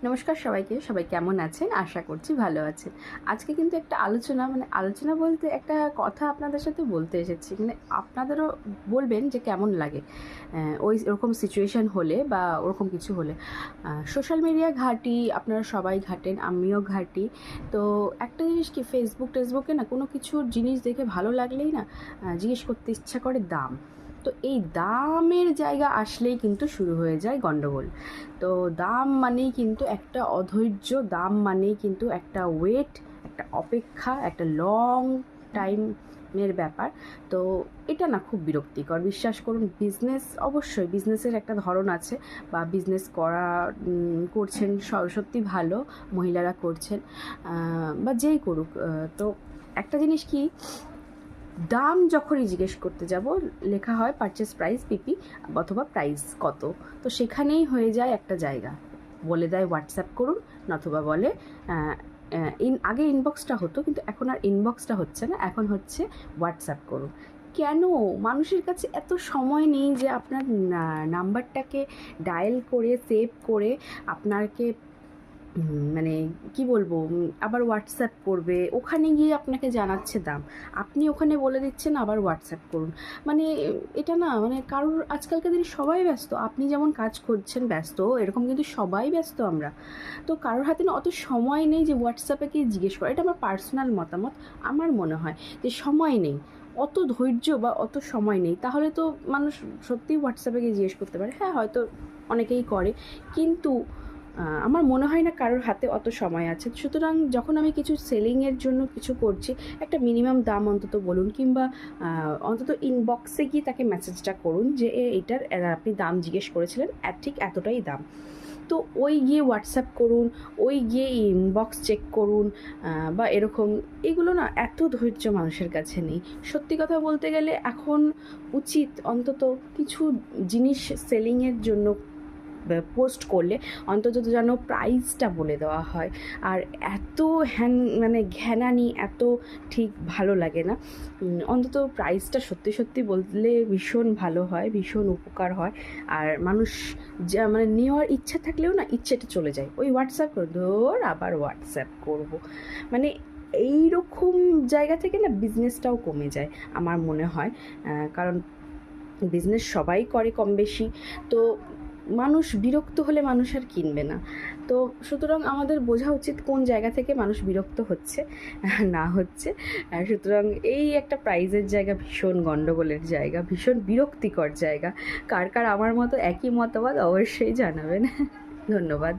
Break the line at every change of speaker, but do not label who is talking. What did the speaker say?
নমস্কার সবাইকে। সবাই কেমন আছেন? আশা করছি ভালো আছেন। আজকে কিন্তু একটা আলোচনা বলতে একটা কথা আপনাদের সাথে বলতে এসেছি। আপনাদেরও বলবেন যে কেমন লাগে ওরকম সিচুয়েশান হলে বা ওরকম কিছু হলে। সোশ্যাল মিডিয়া ঘাঁটি, আপনারা সবাই ঘাঁটেন, আমিও ঘাঁটি। তো একটা জিনিস কি, টেসবুকে না কোনো কিছুর জিনিস দেখে ভালো লাগলেই না জিজ্ঞেস করতে ইচ্ছা করে দাম। তো এই দামের জায়গা আসলেই কিন্তু শুরু হয়ে যায় গণ্ডগোল। তো দাম মানেই কিন্তু একটা অধৈর্য, দাম মানেই কিন্তু একটা ওয়েট, একটা অপেক্ষা, একটা লং টাইমের ব্যাপার। তো এটা না খুব বিরক্তিকর। বিশ্বাস করুন, অবশ্যই বিজনেসের একটা ধরন আছে, বা বিজনেস করছেন সত্যি ভালো মহিলারা করছেন, বা যেই করুক। তো একটা জিনিস কি, দাম যখনই জিজ্ঞেস করতে যাব, লেখা হয় পারচেস প্রাইস পিপি অথবা প্রাইস কত। তো সেখানেই হয়ে যায় একটা জায়গা, বলে দেয় হোয়াটসঅ্যাপ করুন, নতুবা বলে আগে ইনবক্সটা হতো, কিন্তু এখন আর ইনবক্সটা হচ্ছে না, এখন হচ্ছে হোয়াটসঅ্যাপ করুন। কেন? মানুষের কাছে এত সময় নেই যে আপনার নাম্বারটাকে ডায়াল করে সেভ করে আপনাকে মানে কি বলবো, আবার হোয়াটসঅ্যাপ করবে, ওখানে গিয়ে আপনাকে জানাচ্ছে দাম, আপনি ওখানে বলে দিচ্ছেন আবার হোয়াটসঅ্যাপ করুন। মানে এটা না, কারোর আজকালকার দিনে সবাই ব্যস্ত। আপনি যেমন কাজ করছেন ব্যস্ত, এরকম কিন্তু সবাই ব্যস্ত আমরা। তো কারোর হাতে না অত সময় নেই যে হোয়াটসঅ্যাপে গিয়ে জিজ্ঞেস করা। এটা আমার পার্সোনাল মতামত। আমার মনে হয় যে সময় নেই, অত ধৈর্য বা অত সময় নেই। তাহলে তো মানুষ সত্যিই হোয়াটসঅ্যাপে গিয়ে জিজ্ঞেস করতে পারে। হ্যাঁ, হয়তো অনেকেই করে, কিন্তু আমার মনে হয় না কারোর হাতে অত সময় আছে। সুতরাং যখন আমি কিছু সেলিংয়ের জন্য কিছু করছি, একটা মিনিমাম দাম অন্তত বলুন, কিংবা অন্তত ইনবক্সে গিয়ে তাকে মেসেজটা করুন যে এইটার আপনি দাম জিজ্ঞেস করেছিলেন, ঠিক এতটাই দাম। তো ওই গিয়ে হোয়াটসঅ্যাপ করুন, ওই গিয়ে ইনবক্স চেক করুন, বা এরকম। এগুলো না, এত ধৈর্য মানুষের কাছে নেই। সত্যি কথা বলতে গেলে এখন উচিত অন্তত কিছু জিনিস সেলিংয়ের জন্য পোস্ট করলে অন্তত যেন প্রাইসটা বলে দেওয়া হয়। আর এত ঘ্যানানি এত ঠিক ভালো লাগে না। অন্তত প্রাইসটা সত্যি সত্যি বললে ভীষণ ভালো হয়, ভীষণ উপকার হয়। আর মানুষ যা নেওয়ার ইচ্ছা থাকলেও না, ইচ্ছেটা চলে যায় ওই হোয়াটসঅ্যাপ করে, আবার হোয়াটসঅ্যাপ করবো। এই রকম জায়গা থেকে না বিজনেসটাও কমে যায় আমার মনে হয়। কারণ বিজনেস সবাই করে কম বেশি। তো মানুষ বিরক্ত হলে মানুষ আর কিনবে না। তো সুতরাং আমাদের বোঝা উচিত কোন জায়গা থেকে মানুষ বিরক্ত হচ্ছে না হচ্ছে। সুতরাং এই একটা প্রাইজের জায়গা ভীষণ গণ্ডগোলের জায়গা, ভীষণ বিরক্তিকর জায়গা। কার কার আমার মতো একই মতামত অবশ্যই জানাবেন। ধন্যবাদ।